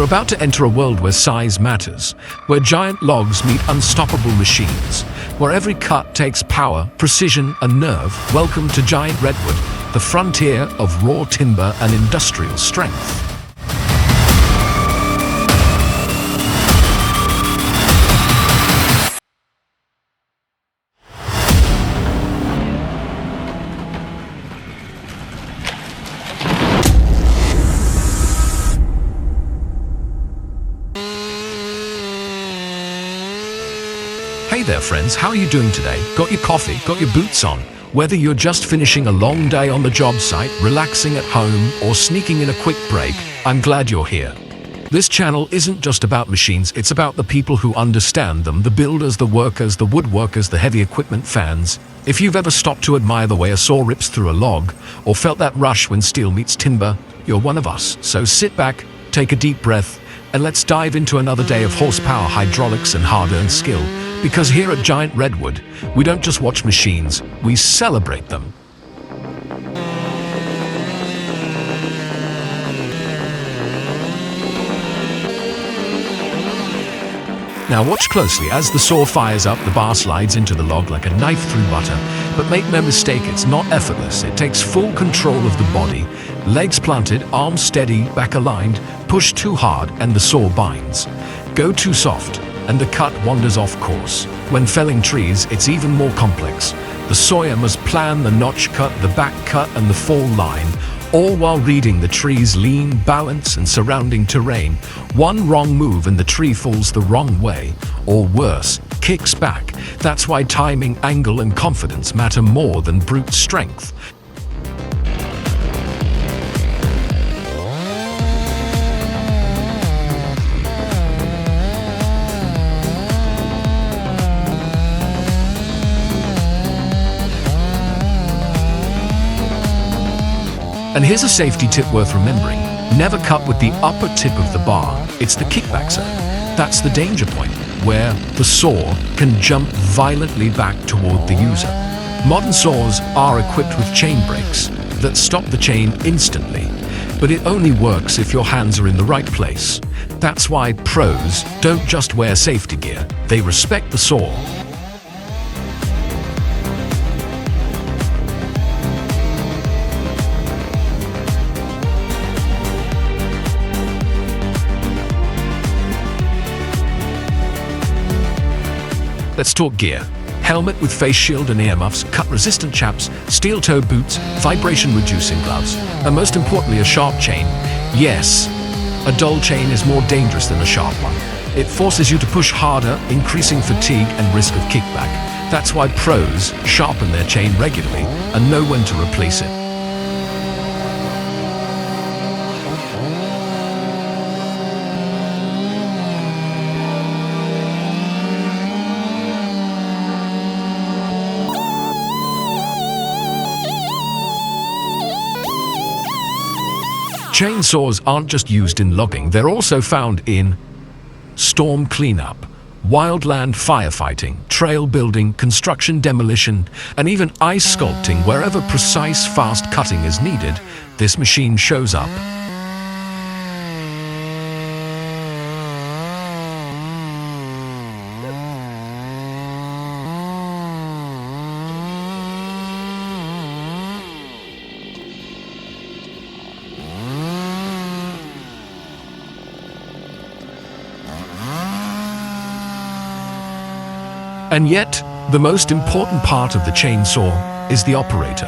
You're about to enter a world where size matters, where giant logs meet unstoppable machines, where every cut takes power, precision, and nerve. Welcome to Giant Redwood, the frontier of raw timber and industrial strength. Hey there friends, how are you doing today? Got your coffee, got your boots on? Whether you're just finishing a long day on the job site, relaxing at home, or sneaking in a quick break, I'm glad you're here. This channel isn't just about machines, it's about the people who understand them, the builders, the workers, the woodworkers, the heavy equipment fans. If you've ever stopped to admire the way a saw rips through a log, or felt that rush when steel meets timber, you're one of us. So sit back, take a deep breath, and let's dive into another day of horsepower, hydraulics, and hard-earned skill. Because here at Giant Redwood, we don't just watch machines, we celebrate them. Now watch closely as the saw fires up, the bar slides into the log like a knife through butter. But make no mistake, it's not effortless. It takes full control of the body. Legs planted, arms steady, back aligned. Push too hard and the saw binds. Go too soft and the cut wanders off course. When felling trees, it's even more complex. The sawyer must plan the notch cut, the back cut, and the fall line, all while reading the tree's lean, balance, and surrounding terrain. One wrong move and the tree falls the wrong way, or worse, kicks back. That's why timing, angle, and confidence matter more than brute strength. And here's a safety tip worth remembering. Never cut with the upper tip of the bar. It's the kickback zone. That's the danger point, where the saw can jump violently back toward the user. Modern saws are equipped with chain brakes that stop the chain instantly, but it only works if your hands are in the right place. That's why pros don't just wear safety gear, they respect the saw. Let's talk gear. Helmet with face shield and earmuffs, cut-resistant chaps, steel-toed boots, vibration-reducing gloves, and most importantly, a sharp chain. Yes, a dull chain is more dangerous than a sharp one. It forces you to push harder, increasing fatigue and risk of kickback. That's why pros sharpen their chain regularly and know when to replace it. Chainsaws aren't just used in logging, they're also found in storm cleanup, wildland firefighting, trail building, construction demolition, and even ice sculpting. Wherever precise, fast cutting is needed, this machine shows up. And yet, the most important part of the chainsaw is the operator.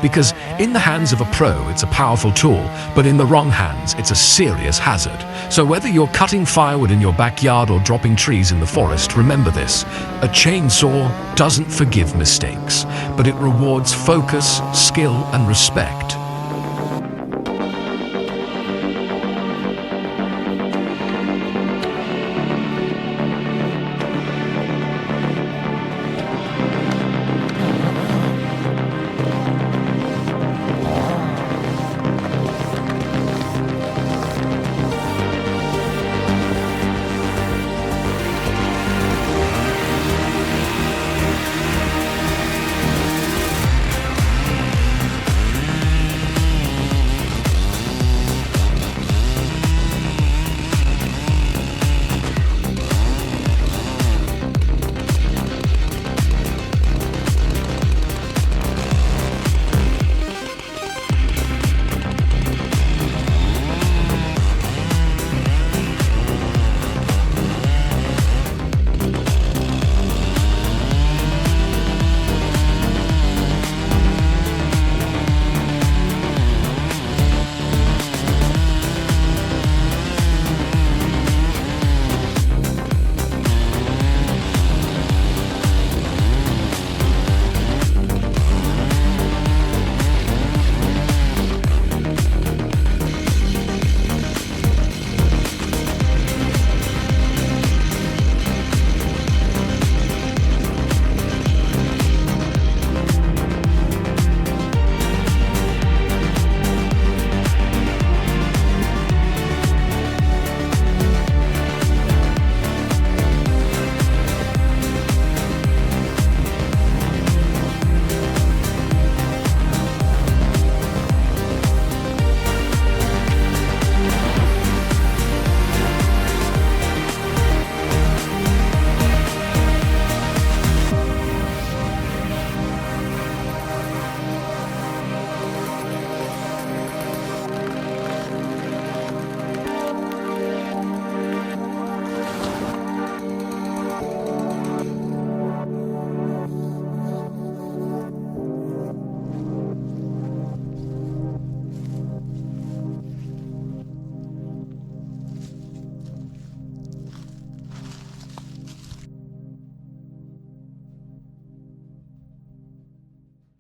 Because in the hands of a pro, it's a powerful tool, but in the wrong hands, it's a serious hazard. So whether you're cutting firewood in your backyard or dropping trees in the forest, remember this: a chainsaw doesn't forgive mistakes, but it rewards focus, skill, and respect.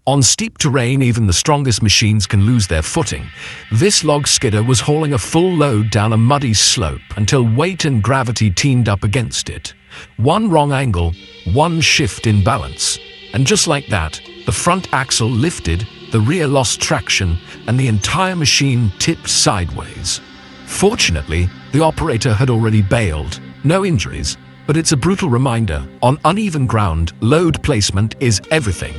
On steep terrain, even the strongest machines can lose their footing. This log skidder was hauling a full load down a muddy slope until weight and gravity teamed up against it. One wrong angle, one shift in balance, and just like that, the front axle lifted, the rear lost traction, and the entire machine tipped sideways. Fortunately, the operator had already bailed. No injuries, but it's a brutal reminder. On uneven ground, load placement is everything.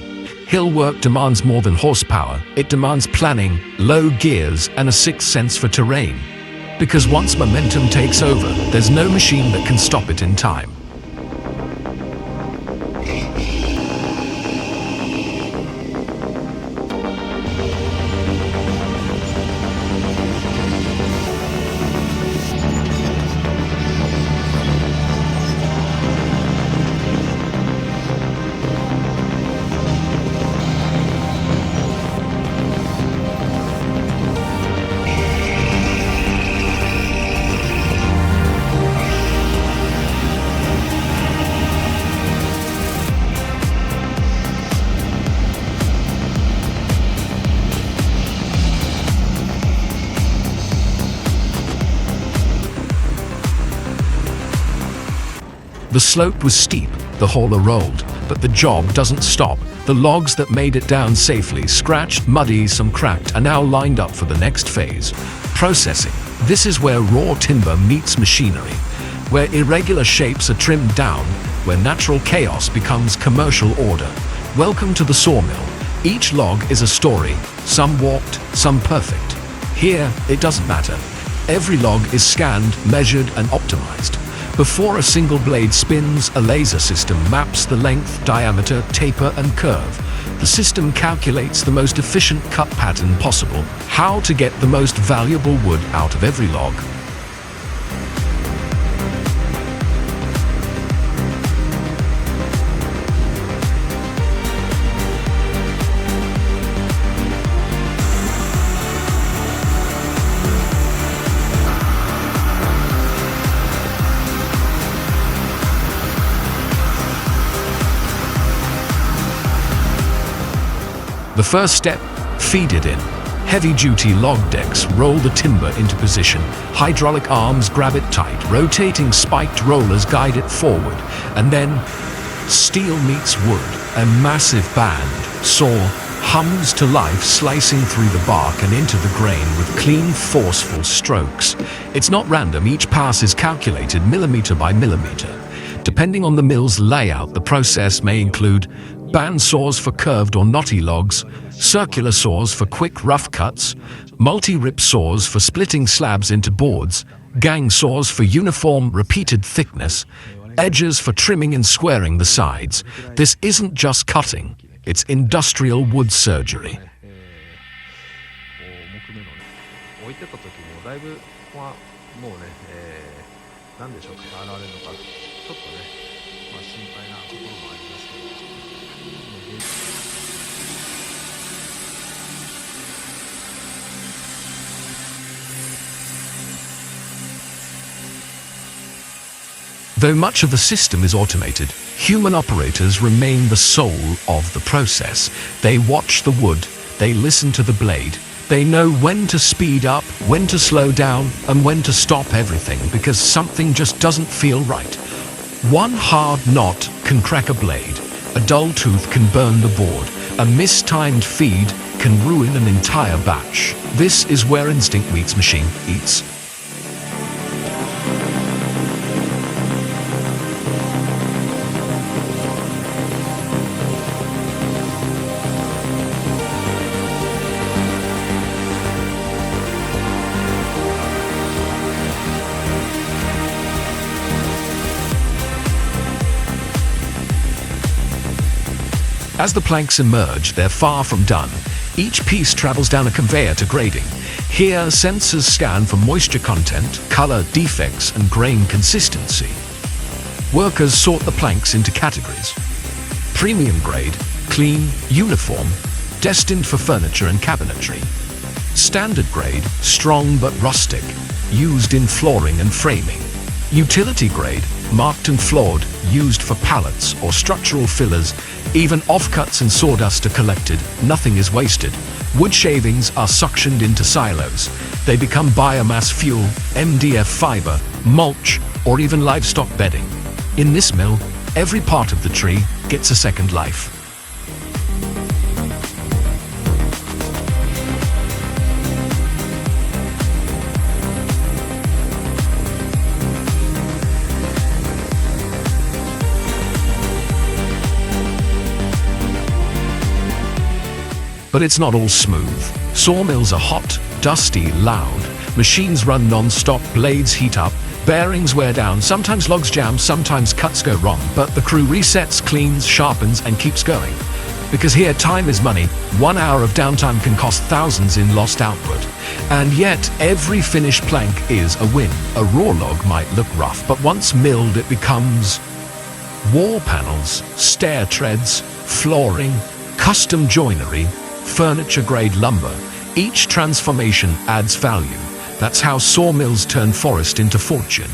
Hill work demands more than horsepower. It demands planning, low gears, and a sixth sense for terrain. Because once momentum takes over, there's no machine that can stop it in time. The slope was steep, the hauler rolled, but the job doesn't stop. The logs that made it down safely, scratched, muddy, some cracked, are now lined up for the next phase. Processing. This is where raw timber meets machinery, where irregular shapes are trimmed down, where natural chaos becomes commercial order. Welcome to the sawmill. Each log is a story, some warped, some perfect. Here, it doesn't matter. Every log is scanned, measured, and optimized. Before a single blade spins, a laser system maps the length, diameter, taper, and curve. The system calculates the most efficient cut pattern possible, how to get the most valuable wood out of every log. The first step, feed it in. Heavy-duty log decks roll the timber into position. Hydraulic arms grab it tight. Rotating spiked rollers guide it forward. And then, steel meets wood. A massive band, saw, hums to life, slicing through the bark and into the grain with clean, forceful strokes. It's not random. Each pass is calculated millimeter by millimeter. Depending on the mill's layout, the process may include band saws for curved or knotty logs, circular saws for quick, rough cuts, multi-rip saws for splitting slabs into boards, gang saws for uniform, repeated thickness, edges for trimming and squaring the sides. This isn't just cutting, it's industrial wood surgery. 何でしょうか、現れるのか、ちょっとね、心配なところもありますけど、Though much of the system is automated, human operators remain the soul of the process. They watch the wood, they listen to the blade, they know when to speed up, when to slow down, and when to stop everything because something just doesn't feel right. One hard knot can crack a blade, a dull tooth can burn the board, a mistimed feed can ruin an entire batch. This is where instinct meets machine eats. As the planks emerge, they're far from done. Each piece travels down a conveyor to grading. Here, sensors scan for moisture content, color defects, and grain consistency. Workers sort the planks into categories. Premium grade, clean, uniform, destined for furniture and cabinetry. Standard grade, strong but rustic, used in flooring and framing. Utility grade, marked and flawed, used for pallets or structural fillers. Even offcuts and sawdust are collected. Nothing is wasted. Wood shavings are suctioned into silos. They become biomass fuel, MDF fiber, mulch, or even livestock bedding. In this mill, every part of the tree gets a second life. But it's not all smooth. Sawmills are hot, dusty, loud. Machines run non-stop, blades heat up, bearings wear down, sometimes logs jam, sometimes cuts go wrong. But the crew resets, cleans, sharpens, and keeps going. Because here time is money. 1 hour of downtime can cost thousands in lost output. And yet, every finished plank is a win. A raw log might look rough, but once milled it becomes wall panels, stair treads, flooring, custom joinery, furniture-grade lumber. Each transformation adds value. That's how sawmills turn forest into fortune.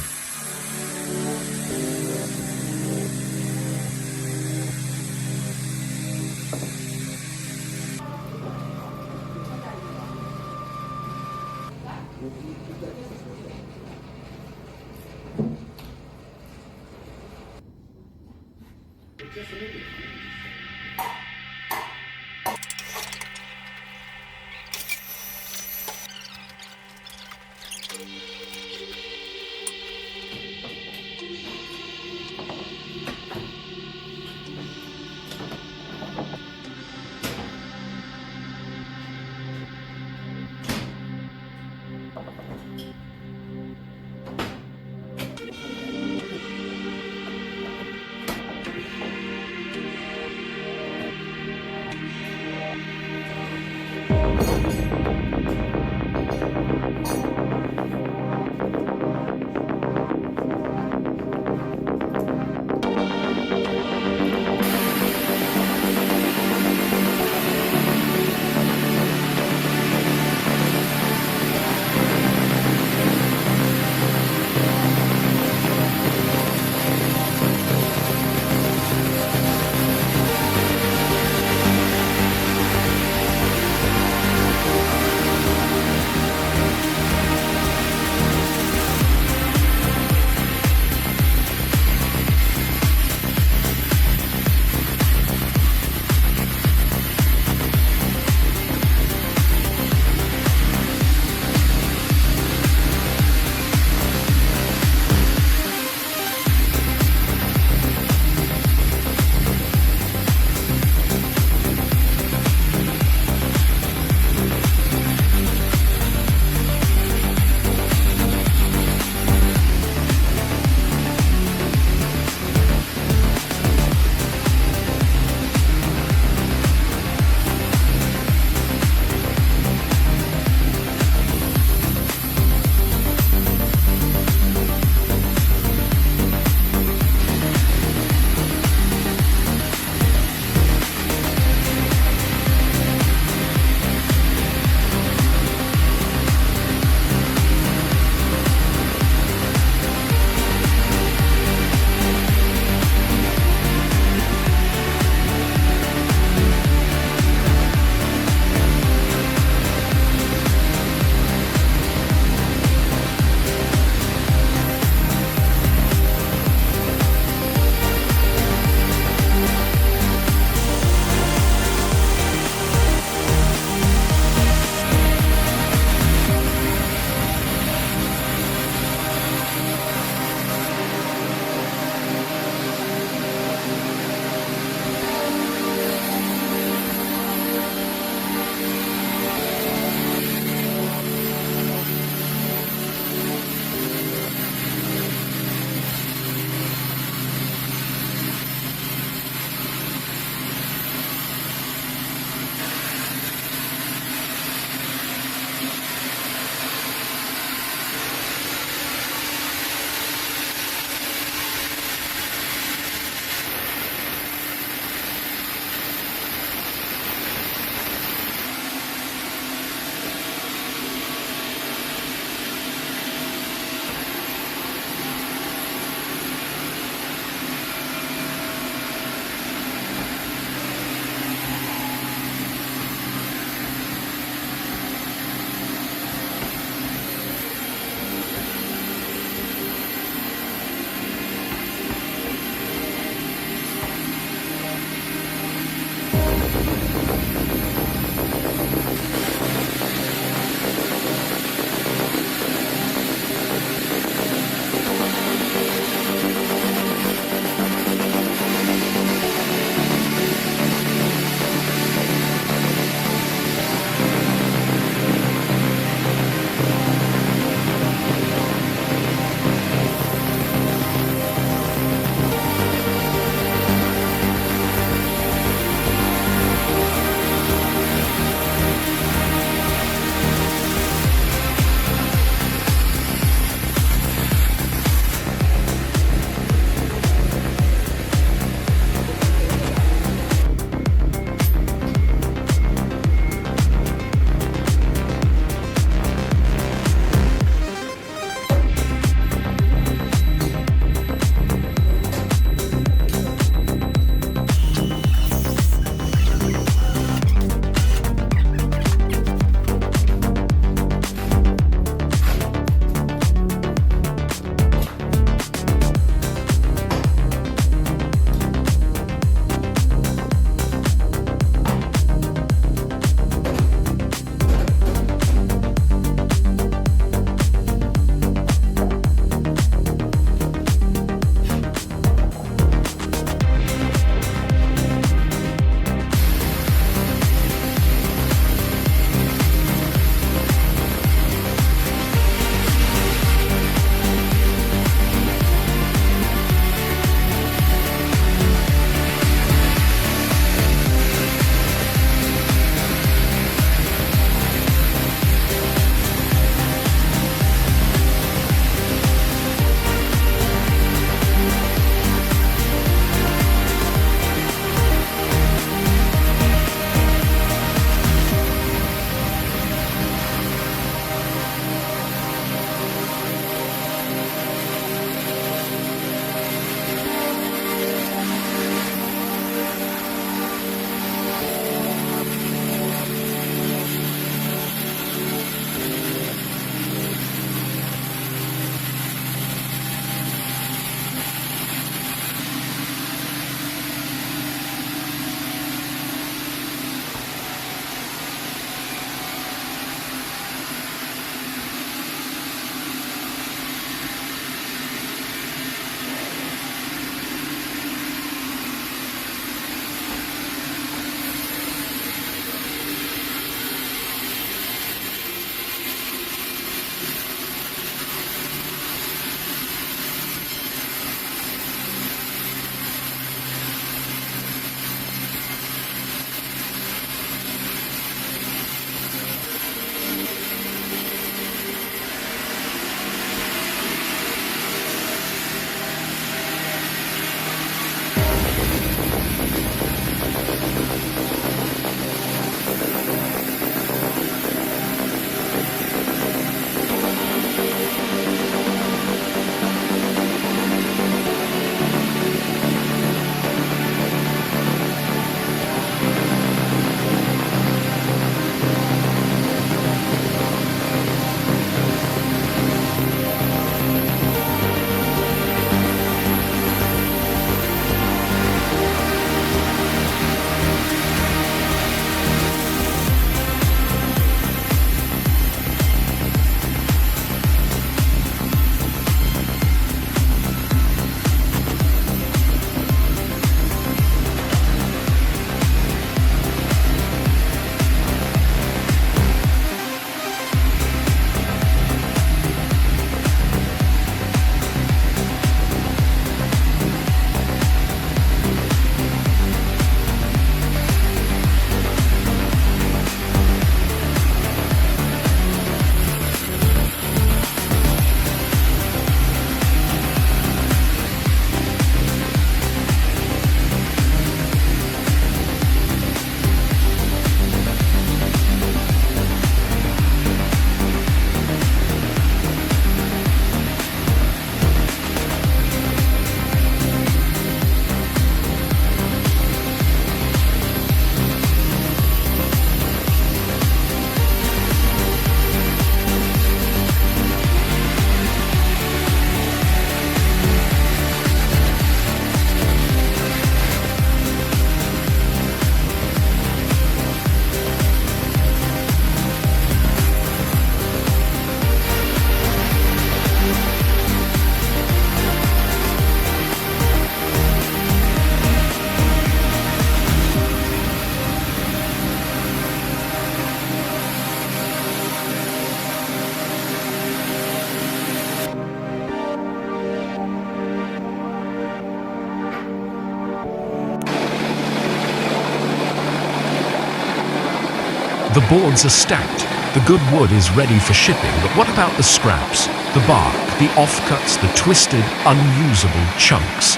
The boards are stacked. The good wood is ready for shipping, but what about the scraps? The bark, the offcuts, the twisted, unusable chunks.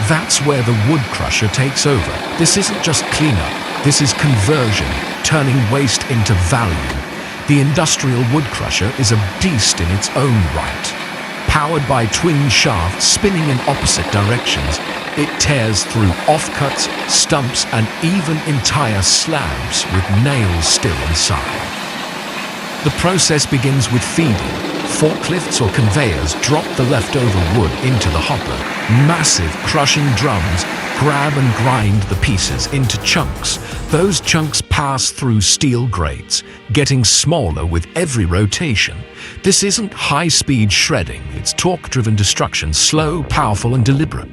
That's where the wood crusher takes over. This isn't just cleanup, this is conversion, turning waste into value. The industrial wood crusher is a beast in its own right. Powered by twin shafts spinning in opposite directions, it tears through offcuts, stumps, and even entire slabs with nails still inside. The process begins with feeding. Forklifts or conveyors drop the leftover wood into the hopper. Massive crushing drums grab and grind the pieces into chunks. Those chunks pass through steel grates, getting smaller with every rotation. This isn't high-speed shredding, it's torque-driven destruction, slow, powerful, and deliberate.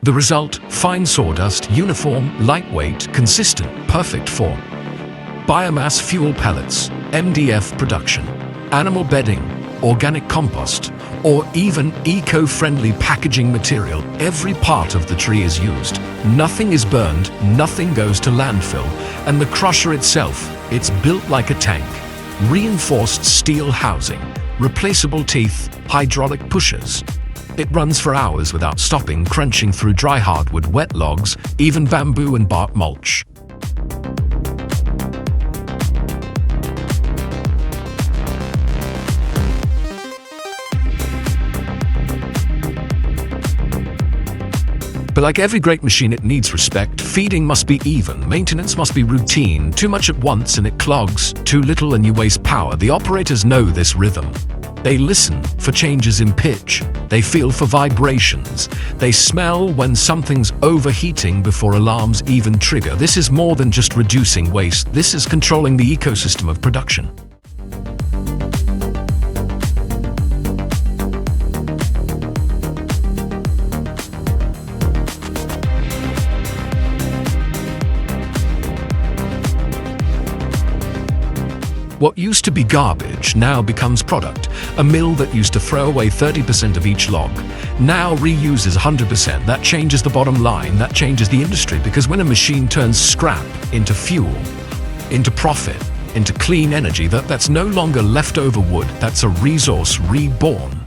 The result, fine sawdust, uniform, lightweight, consistent, perfect for biomass fuel pellets, MDF production, animal bedding, organic compost, or even eco-friendly packaging material. Every part of the tree is used. Nothing is burned, nothing goes to landfill, and the crusher itself, it's built like a tank. Reinforced steel housing, replaceable teeth, hydraulic pushers. It runs for hours without stopping, crunching through dry hardwood, wet logs, even bamboo and bark mulch. But like every great machine, it needs respect. Feeding must be even, maintenance must be routine. Too much at once and it clogs, too little and you waste power. The operators know this rhythm. They listen for changes in pitch. They feel for vibrations. They smell when something's overheating before alarms even trigger. This is more than just reducing waste. This is controlling the ecosystem of production. What used to be garbage now becomes product. A mill that used to throw away 30% of each log now reuses 100%. That changes the bottom line, that changes the industry, because when a machine turns scrap into fuel, into profit, into clean energy, that's no longer leftover wood, that's a resource reborn.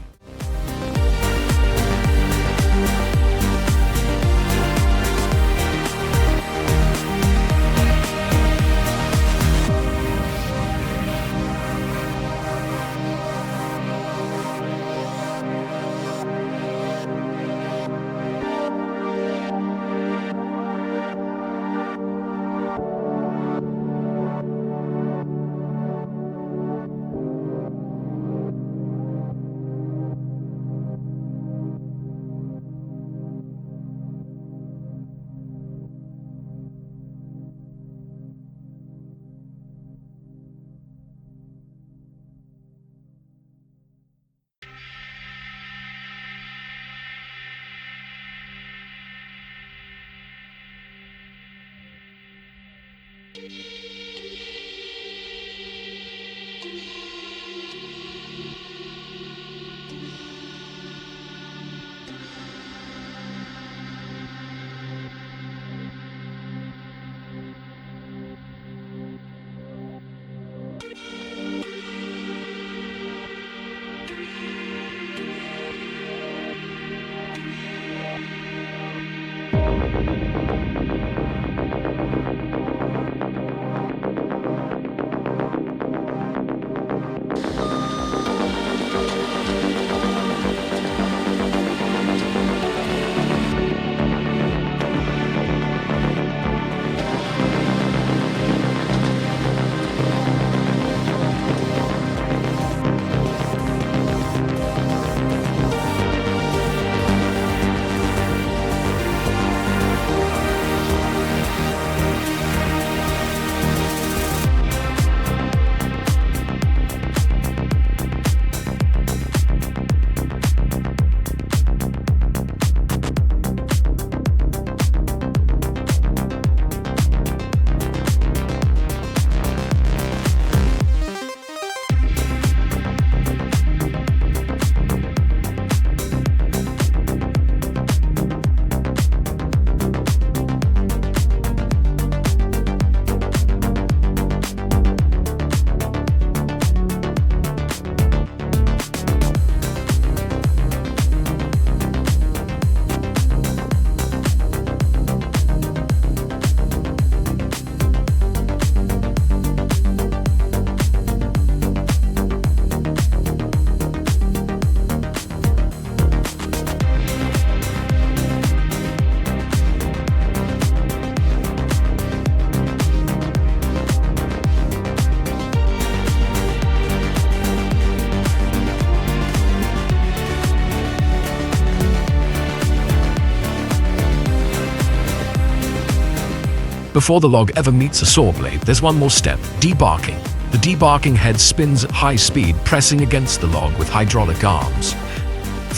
Before the log ever meets a saw blade, there's one more step: debarking. The debarking head spins at high speed, pressing against the log with hydraulic arms.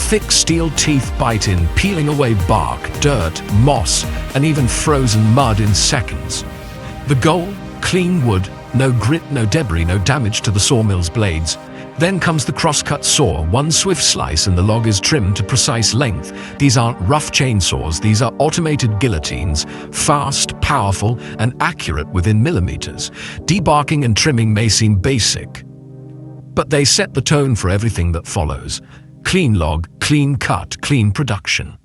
Thick steel teeth bite in, peeling away bark, dirt, moss, and even frozen mud in seconds. The goal? Clean wood, no grit, no debris, no damage to the sawmill's blades. Then comes the crosscut saw. One swift slice and the log is trimmed to precise length. These aren't rough chainsaws, these are automated guillotines, fast, powerful, and accurate within millimeters. Debarking and trimming may seem basic, but they set the tone for everything that follows. Clean log, clean cut, clean production.